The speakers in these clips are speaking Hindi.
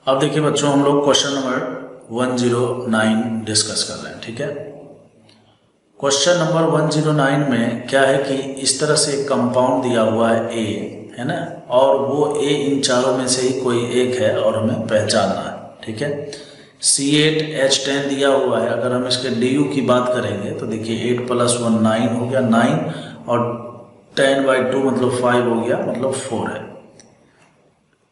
अब देखिए बच्चों, हम लोग क्वेश्चन नंबर 109 डिस्कस कर रहे हैं। ठीक है, क्वेश्चन नंबर 109 में क्या है कि इस तरह से एक कंपाउंड दिया हुआ है ए, है ना, और वो ए इन चारों में से ही कोई एक है और हमें पहचानना है। ठीक है, C8H10 दिया हुआ है। अगर हम इसके DU की बात करेंगे तो देखिए 8 + 1 9 हो गया 9, और 10/2 मतलब 5 हो गया, मतलब 4 है।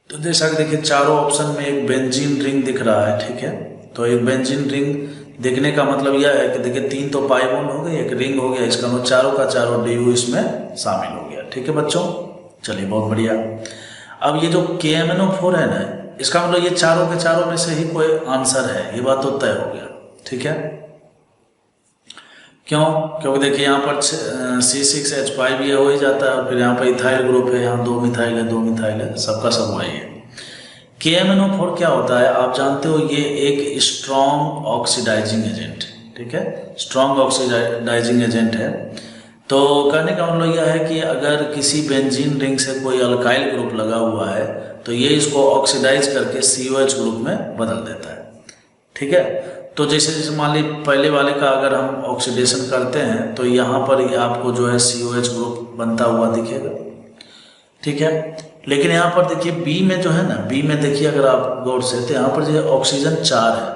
तो जैसा कि देखिए चारों ऑप्शन में एक बेंजीन रिंग दिख रहा है। ठीक है, तो एक बेंजीन रिंग देखने का मतलब यह है कि देखिए 3 तो पाई बॉन्ड हो गए, एक रिंग हो गया, इसका मतलब चारों का चारों DU इसमें शामिल हो गया। ठीक है बच्चों, चलिए बहुत बढ़िया। अब ये जो KMnO4 है ना, इसका मतलब ये चारों के चारों में से ही कोई आंसर है, ये बात तो तय हो गया। ठीक है, क्यों? क्योंकि देखिए यहाँ पर C6H5 ये हो ही जाता है, और फिर यहाँ पर इथाइल ग्रुप है, यहाँ 2 मिथाइल है, 2 मिथाइल है, सबका सब वही है। KMnO4 क्या होता है आप जानते हो, ये एक स्ट्रॉन्ग ऑक्सीडाइजिंग एजेंट। ठीक है, स्ट्रॉन्ग ऑक्सीडाइजिंग एजेंट है। तो कहने का मतलब यह है कि अगर किसी बेंजीन रिंग से कोई अल्काइल ग्रुप लगा हुआ है तो ये इसको ऑक्सीडाइज करके COH ग्रुप में बदल देता है। ठीक है, तो जैसे मान ली पहले वाले का अगर हम ऑक्सीडेशन करते हैं तो यहाँ पर आपको जो है COH ग्रुप बनता हुआ दिखेगा। ठीक है, लेकिन यहाँ पर देखिए बी में जो है ना, बी में देखिए अगर आप गौर से, तो यहाँ पर जो ऑक्सीजन 4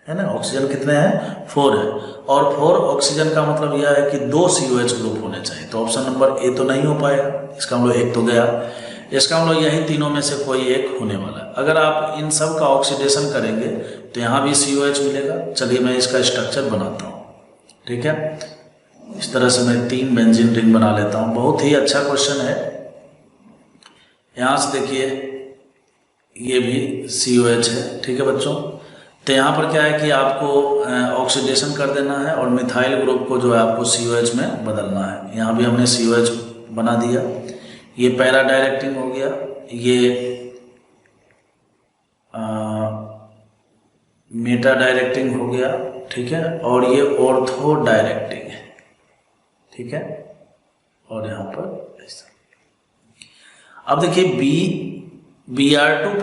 है ना, ऑक्सीजन कितने हैं? 4 है, और 4 ऑक्सीजन का मतलब यह है कि 2 COH ग्रुप होने चाहिए। तो ऑप्शन नंबर ए तो नहीं हो पाएगा, इसका मतलब एक तो गया। इसका मतलब यही तीनों में से कोई एक होने वाला है। अगर आप इन सब का ऑक्सीडेशन करेंगे तो यहाँ भी COH मिलेगा। चलिए मैं इसका स्ट्रक्चर बनाता हूँ। ठीक है, इस तरह से मैं 3 बेंजीन रिंग बना लेता हूँ। बहुत ही अच्छा क्वेश्चन है। यहाँ से देखिए ये भी COH है। ठीक है बच्चों, तो यहाँ पर क्या है कि आपको ऑक्सीडेशन कर देना है और मिथाइल ग्रुप को जो है आपको COH में बदलना है। यहाँ भी हमने COH बना दिया। ये पैरा डायरेक्टिंग हो गया, ये मेटा डायरेक्टिंग हो गया। ठीक है, और ये ऑर्थो डायरेक्टिंग है। ठीक है, और यहाँ पर ऐसा। अब देखिए Br2 +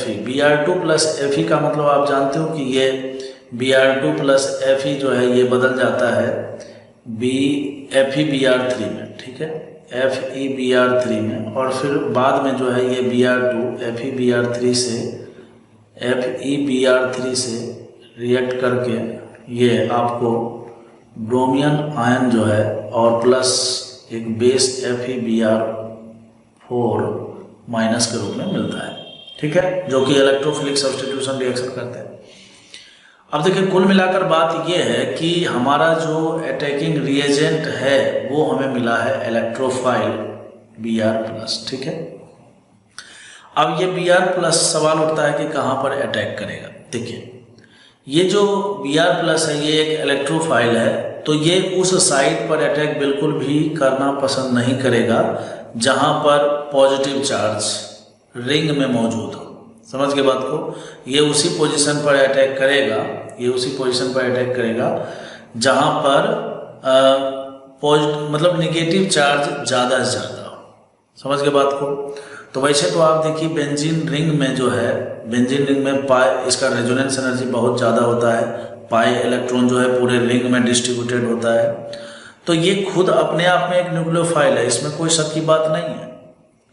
Fe, Br2 + Fe का मतलब आप जानते हो कि ये Br2 + Fe जो है ये बदल जाता है FeBr3 में। ठीक है, FeBr3 में, और फिर बाद में जो है ये Br2 FeBr3 से FeBr3 से रिएक्ट करके ये आपको ब्रोमियन आयन जो है और प्लस एक बेस FeBr4- के रूप में मिलता है। ठीक है, जो कि इलेक्ट्रोफिलिक सब्स्टिट्यूशन रिएक्शन करते हैं। अब देखिए कुल मिलाकर बात यह है कि हमारा जो अटैकिंग रिएजेंट है वो हमें मिला है इलेक्ट्रोफाइल Br+। ठीक है, अब ये Br+ सवाल उठता है कि कहाँ पर अटैक करेगा। देखिए ये जो Br+ है ये एक इलेक्ट्रोफाइल है, तो ये उस साइट पर अटैक बिल्कुल भी करना पसंद नहीं करेगा जहाँ पर पॉजिटिव चार्ज रिंग में मौजूद हो। समझ के बात को, ये उसी पोजीशन पर अटैक करेगा, ये उसी पोजीशन पर अटैक करेगा जहाँ पर मतलब नेगेटिव चार्ज ज़्यादा से ज़्यादा हो। समझ के बात को। तो वैसे तो आप देखिए बेंजीन रिंग में जो है, बेंजीन रिंग में पाई, इसका रेजोनेंस एनर्जी बहुत ज़्यादा होता है। पाई इलेक्ट्रॉन जो है पूरे रिंग में डिस्ट्रीब्यूटेड होता है। तो ये खुद अपने आप में एक न्यूक्लियोफाइल है, इसमें कोई शक की बात नहीं है।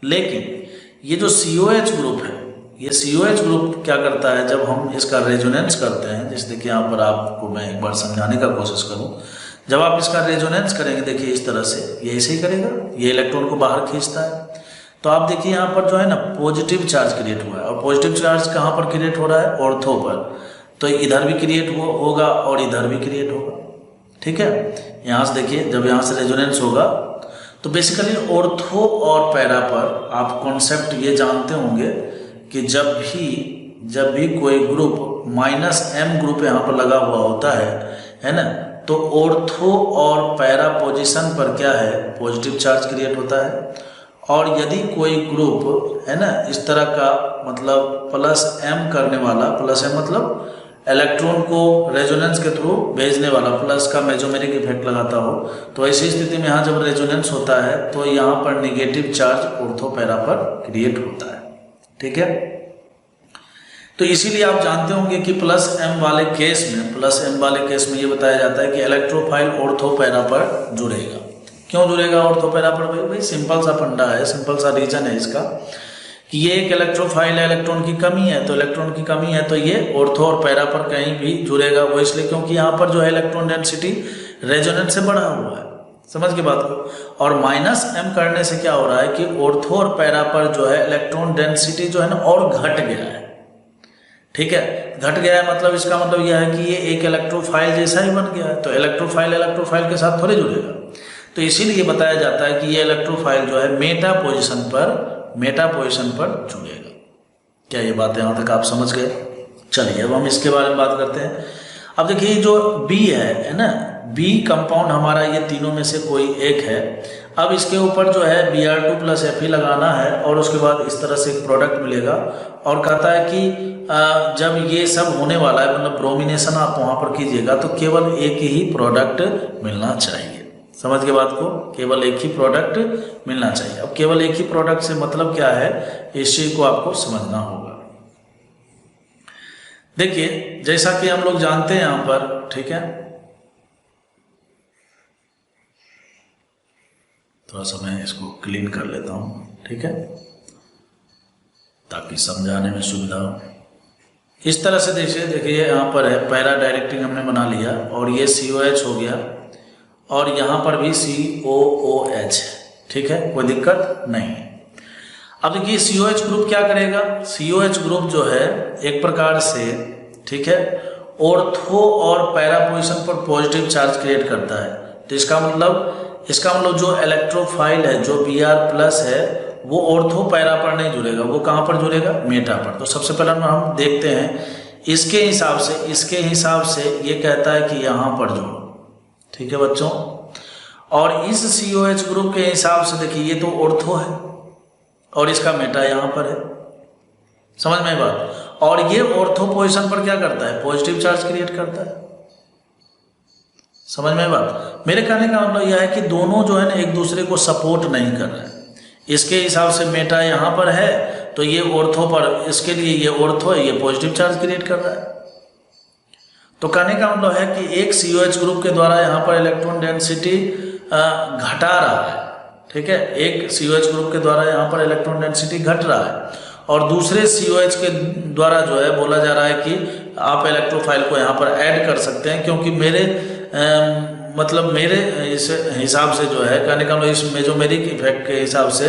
लेकिन ये जो COH ग्रुप है, ये COH ग्रुप क्या करता है, जब हम इसका रेजोनेंस करते हैं, जैसे देखिए यहाँ पर आपको मैं एक बार समझाने का कोशिश करूँ। जब आप इसका रेजोनेंस करेंगे देखिए इस तरह से, ये ऐसे ही करेगा, ये इलेक्ट्रॉन को बाहर खींचता है। तो आप देखिए यहाँ पर जो है ना पॉजिटिव चार्ज क्रिएट हुआ है, और पॉजिटिव चार्ज कहाँ पर क्रिएट हो रहा है? ऑर्थो पर। तो इधर भी क्रिएट होगा और इधर भी क्रिएट होगा। ठीक है, यहाँ से देखिए जब यहाँ से रेजोनेंस होगा तो बेसिकली ऑर्थो और पैरा पर आप कॉन्सेप्ट ये जानते होंगे कि जब भी कोई ग्रुप -m ग्रुप यहाँ पर लगा हुआ होता है ना, तो ऑर्थो और पैरा पोजीशन पर क्या है? पॉजिटिव चार्ज क्रिएट होता है। और यदि कोई ग्रुप है ना इस तरह का, मतलब +m करने वाला, +m मतलब इलेक्ट्रॉन को रेजोनेंस के थ्रू भेजने वाला, प्लस का मेजोमेरिक इफेक्ट लगाता हो, तो ऐसी स्थिति में यहाँ जब रेजोनेंस होता है तो यहाँ पर नेगेटिव चार्ज ऑर्थो पैरा पर क्रिएट होता है। ठीक है, तो इसीलिए आप जानते होंगे कि प्लस एम वाले केस में ये बताया जाता है कि इलेक्ट्रोफाइल ऑर्थो पैरा पर जुड़ेगा। क्यों जुड़ेगा ऑर्थो पैरा पर? भाई सिंपल सा फंडा है, सिंपल सा रीजन है इसका कि ये एक इलेक्ट्रोफाइल है, इलेक्ट्रॉन की कमी है, तो इलेक्ट्रॉन की कमी है तो ये ऑर्थो और पैरा पर कहीं भी जुड़ेगा। वो इसलिए क्योंकि यहाँ पर जो है इलेक्ट्रॉन डेंसिटी रेजोनेंस से बढ़ा हुआ है, समझ के बात को। और माइनस एम करने से क्या हो रहा है कि ऑर्थो और पैरा पर जो है इलेक्ट्रॉन डेंसिटी जो है ना और घट गया है। ठीक है, घट गया है मतलब इसका मतलब यह है कि ये एक इलेक्ट्रोफाइल जैसा ही बन गया है। तो इलेक्ट्रोफाइल के साथ थोड़े जुड़ेगा। तो इसीलिए बताया जाता है कि ये इलेक्ट्रोफाइल जो है मेटा पोजीशन पर जुड़ेगा। क्या ये बात यहाँ तक आप समझ गए? चलिए अब हम इसके बारे में बात करते हैं। अब देखिए जो बी है ना, बी कंपाउंड हमारा ये तीनों में से कोई एक है। अब इसके ऊपर जो है Br2 + Fe लगाना है और उसके बाद इस तरह से एक प्रोडक्ट मिलेगा और कहता है कि जब ये सब होने वाला है मतलब ब्रोमिनेशन आप वहाँ पर कीजिएगा तो केवल एक ही प्रोडक्ट मिलना चाहिए। समझ के बात को, केवल एक ही प्रोडक्ट मिलना चाहिए। अब केवल एक ही प्रोडक्ट से मतलब क्या है, इस चीज को आपको समझना होगा। देखिए जैसा कि हम लोग जानते हैं यहाँ पर, ठीक है, थोड़ा सा मैं इसको क्लीन कर लेता हूँ, ठीक है, ताकि समझाने में सुविधा हो। इस तरह से देखिए यहाँ पर है पैरा डायरेक्टिंग हमने बना लिया और ये COH हो गया और यहाँ पर भी COOH है, ठीक है, कोई दिक्कत नहीं है। अब देखिए COH ग्रुप क्या करेगा, COH ग्रुप जो है एक प्रकार से, ठीक है, ऑर्थो और पैरा पोजीशन पर पॉजिटिव चार्ज क्रिएट करता है। तो इसका मतलब जो इलेक्ट्रोफाइल है, जो Br+ है, वो ऑर्थो पैरा पर नहीं जुड़ेगा, वो कहाँ पर जुड़ेगा, मेटा पर। तो सबसे पहले हम देखते हैं इसके हिसाब से ये कहता है कि यहाँ पर जोड़ो, ठीक है बच्चों। और इस COH ग्रुप के हिसाब से देखिए ये तो ऑर्थो है और इसका मेटा यहाँ पर है, समझ में बात। और ये ऑर्थो पोजीशन पर क्या करता है, पॉजिटिव चार्ज क्रिएट करता है, समझ में बात। मेरे कहने का मतलब यह है कि दोनों जो है ना एक दूसरे को सपोर्ट नहीं कर रहे हैं। इसके हिसाब से मेटा यहाँ पर है तो ये ऑर्थो पर, इसके लिए ये ऑर्थो है, ये पॉजिटिव चार्ज क्रिएट कर रहा है। तो कहने का मतलब है कि एक COH ग्रुप के द्वारा यहाँ पर इलेक्ट्रॉन डेंसिटी घटा रहा है, ठीक है, एक COH ग्रुप के द्वारा यहाँ पर इलेक्ट्रॉन डेंसिटी घट रहा है और दूसरे COH के द्वारा जो है बोला जा रहा है कि आप इलेक्ट्रोफाइल को यहाँ पर ऐड कर सकते हैं, क्योंकि मेरे इस हिसाब से जो है कहने का मतलब इस मेजोमेरिक इफेक्ट के हिसाब से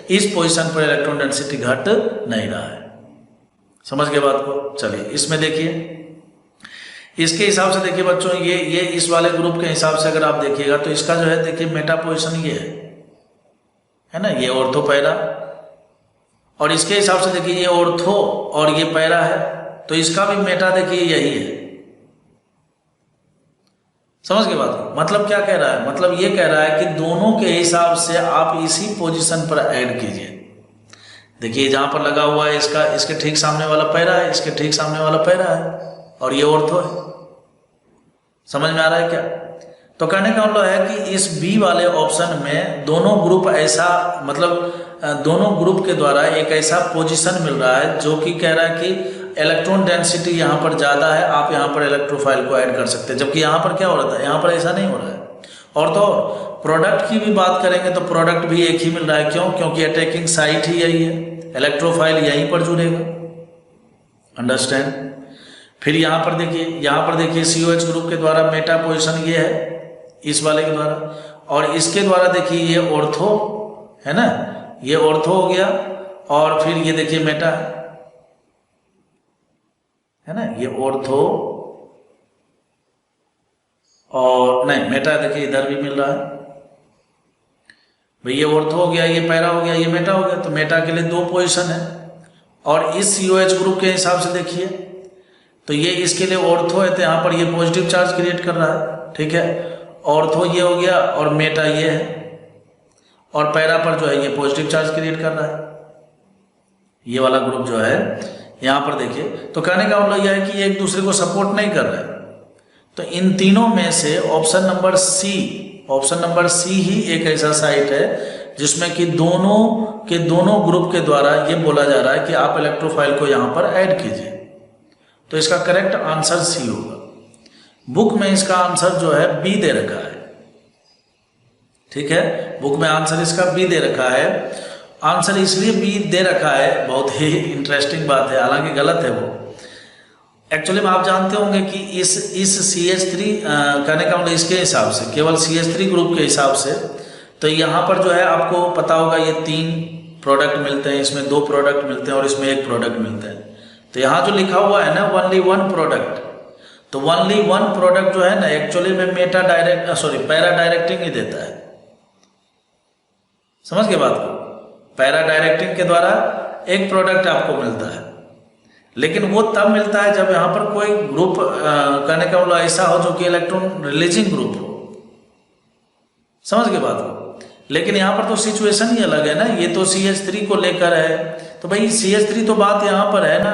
इस पोजीशन पर इलेक्ट्रॉन डेंसिटी घट नहीं रहा है, समझ के बात को। चलिए इसमें देखिए, इसके हिसाब से देखिए बच्चों, ये इस वाले ग्रुप के हिसाब से अगर आप देखिएगा तो इसका जो है देखिए मेटा पोजीशन ये है ना, ये ऑर्थो पैरा, और इसके हिसाब से देखिए ये ऑर्थो और ये पैरा है, तो इसका भी मेटा देखिए यही है, समझ के बात। मतलब क्या कह रहा है, मतलब ये कह रहा है कि दोनों के हिसाब से आप इसी पोजीशन पर ऐड कीजिए। देखिए जहां पर लगा हुआ है इसका, इसके ठीक सामने वाला पैरा है, इसके ठीक सामने वाला पैरा है और ये ऑर्थो है, समझ में आ रहा है क्या। तो कहने का मतलब है कि इस बी वाले ऑप्शन में दोनों ग्रुप ऐसा, मतलब दोनों ग्रुप के द्वारा एक ऐसा पोजीशन मिल रहा है जो कि कह रहा है कि इलेक्ट्रॉन डेंसिटी यहाँ पर ज़्यादा है, आप यहाँ पर इलेक्ट्रोफाइल को ऐड कर सकते हैं, जबकि यहाँ पर क्या हो रहा था, यहाँ पर ऐसा नहीं हो रहा है। और तो प्रोडक्ट की भी बात करेंगे तो प्रोडक्ट भी एक ही मिल रहा है, क्यों, क्योंकि अटैकिंग साइट ही यही है, इलेक्ट्रोफाइल यहीं पर जुड़ेगा, अंडरस्टैंड। फिर यहाँ पर देखिए COH ग्रुप के द्वारा मेटा पोजीशन ये है इस वाले के द्वारा, और इसके द्वारा देखिए ये ऑर्थो है ना, ये ऑर्थो हो गया, और फिर ये देखिए मेटा है ना, ये ऑर्थो और नहीं मेटा देखिए इधर भी मिल रहा है भाई, ये ऑर्थो हो गया, ये पैरा हो गया, ये मेटा हो गया। तो मेटा के लिए दो पोजीशन है, और इस COH ग्रुप के हिसाब से देखिए तो ये इसके लिए ऑर्थो है, तो यहाँ पर ये पॉजिटिव चार्ज क्रिएट कर रहा है, ठीक है, ऑर्थो ये हो गया और मेटा ये है, और पैरा पर जो है ये पॉजिटिव चार्ज क्रिएट कर रहा है, ये वाला ग्रुप जो है यहाँ पर देखिए। तो कहने का मतलब यह है कि ये एक दूसरे को सपोर्ट नहीं कर रहा है। तो इन तीनों में से ऑप्शन नंबर सी ही एक ऐसा साइट है जिसमें कि दोनों ग्रुप के द्वारा ये बोला जा रहा है कि आप इलेक्ट्रोफाइल को यहाँ पर ऐड कीजिए। तो इसका करेक्ट आंसर सी होगा। बुक में इसका आंसर जो है बी दे रखा है, ठीक है, बुक में आंसर इसका बी दे रखा है। आंसर इसलिए बी दे रखा है, बहुत ही इंटरेस्टिंग बात है, हालांकि गलत है वो। एक्चुअली में आप जानते होंगे कि इस CH3 कहने का मतलब इसके हिसाब से, केवल CH3 ग्रुप के हिसाब से, तो यहाँ पर जो है आपको पता होगा ये 3 प्रोडक्ट मिलते हैं, इसमें 2 प्रोडक्ट मिलते हैं और इसमें 1 प्रोडक्ट मिलता है। तो यहाँ जो लिखा हुआ है ना ओनली 1 प्रोडक्ट, तो ओनली 1 प्रोडक्ट जो है ना एक्चुअली में पैरा डायरेक्टिंग ही देता है। समझ के बात को, पैरा डायरेक्टिंग के द्वारा एक प्रोडक्ट आपको मिलता है, लेकिन वो तब मिलता है जब यहाँ पर कोई ग्रुप कहने का मतलब ऐसा हो जो कि इलेक्ट्रॉन रिलीजिंग ग्रुप हो। समझ के बात को, लेकिन यहाँ पर तो सिचुएशन ही अलग है ना, ये तो CH3 को लेकर है, तो भाई CH3 तो बात यहाँ पर है ना,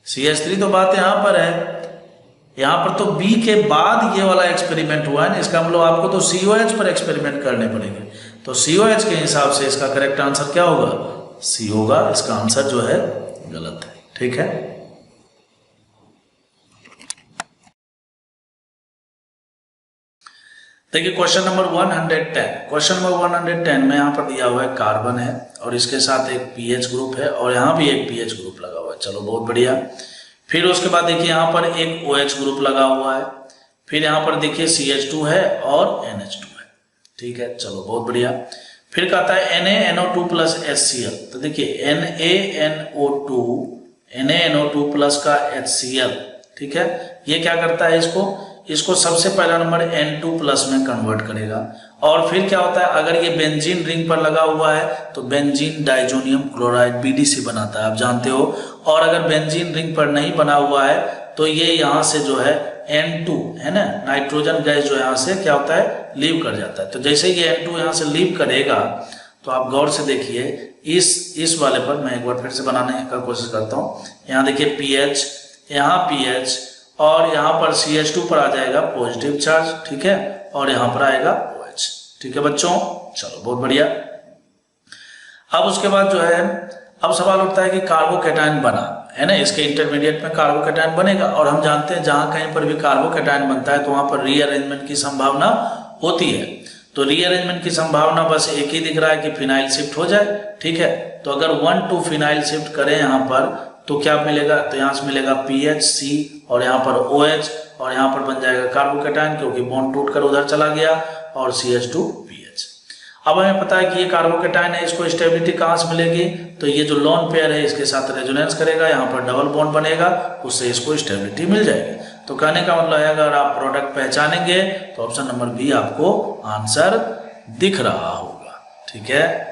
CH3 तो बात यहाँ पर है। यहाँ पर तो B के बाद ये वाला एक्सपेरिमेंट हुआ है ना, इसका मतलब आपको तो COH पर एक्सपेरिमेंट करने पड़ेंगे। तो COH के हिसाब से इसका करेक्ट आंसर क्या होगा, सी होगा। इसका आंसर जो है गलत है, ठीक है। देखिए क्वेश्चन नंबर 110, क्वेश्चन नंबर 110 में यहाँ पर दिया हुआ है कार्बन है और इसके साथ एक पीएच ग्रुप है और यहाँ भी एक पीएच ग्रुप लगा हुआ है, चलो बहुत बढ़िया। फिर उसके बाद देखिए यहाँ पर एक OH ग्रुप लगा हुआ है, फिर यहाँ पर देखिए CH2 है और NH2 है, ठीक है, चलो बहुत बढ़िया। फिर कहता है NaNO2 प्लस HCl, तो देखिए NaNO2 प्लस का HCl, ठीक है, ये क्या करता है, इसको सबसे पहला नंबर N2 प्लस में कन्वर्ट करेगा। और फिर क्या होता है, अगर ये बेंजीन रिंग पर लगा हुआ है तो बेंजीन डाइजोनियम क्लोराइड BDC बनाता है, आप जानते हो। और अगर बेंजीन रिंग पर नहीं बना हुआ है तो ये यहाँ से जो है N2 है ना, नाइट्रोजन गैस जो यहाँ से क्या होता है, लीव कर जाता है। तो जैसे ये N2 यहाँ से लीव करेगा तो आप गौर से देखिए इस वाले पर, मैं एक बार फिर से बनाने का कोशिश करता हूँ। यहाँ देखिए PH, यहाँ PH और यहाँ पर CH2 पर आ जाएगा पॉजिटिव चार्ज, ठीक है, और यहाँ पर आएगा OH, ठीक है बच्चों, चलो बहुत बढ़िया। अब उसके बाद जो है, अब सवाल उठता है कि कार्बोकैटायन बना है ना, इसके इंटरमीडिएट में कार्बोकैटायन बनेगा और हम जानते हैं जहां कहीं पर भी कार्बोकैटायन बनता है तो वहां पर रीअरेंजमेंट की संभावना होती है। तो रीअरेंजमेंट की संभावना बस एक ही दिख रहा है कि फिनाइल शिफ्ट हो जाए, ठीक है। तो अगर 1 to फिनाइल शिफ्ट करें यहाँ पर तो क्या मिलेगा, तो यहाँ से मिलेगा PHC और यहाँ पर OH और यहाँ पर बन जाएगा कार्बोकैटायन, क्योंकि बॉन्ड टूटकर उधर चला गया, और CH2PH। अब हमें पता है कि ये कार्बोकैटायन है, इसको स्टेबिलिटी कहाँ से मिलेगी, तो ये जो लोन पेयर है इसके साथ रेजोनेंस करेगा, यहाँ पर डबल बॉन्ड बनेगा, उससे इसको स्टेबिलिटी मिल जाएगी। तो कहने का मतलब है अगर आप प्रोडक्ट पहचानेंगे तो ऑप्शन नंबर बी आपको आंसर दिख रहा होगा, ठीक है।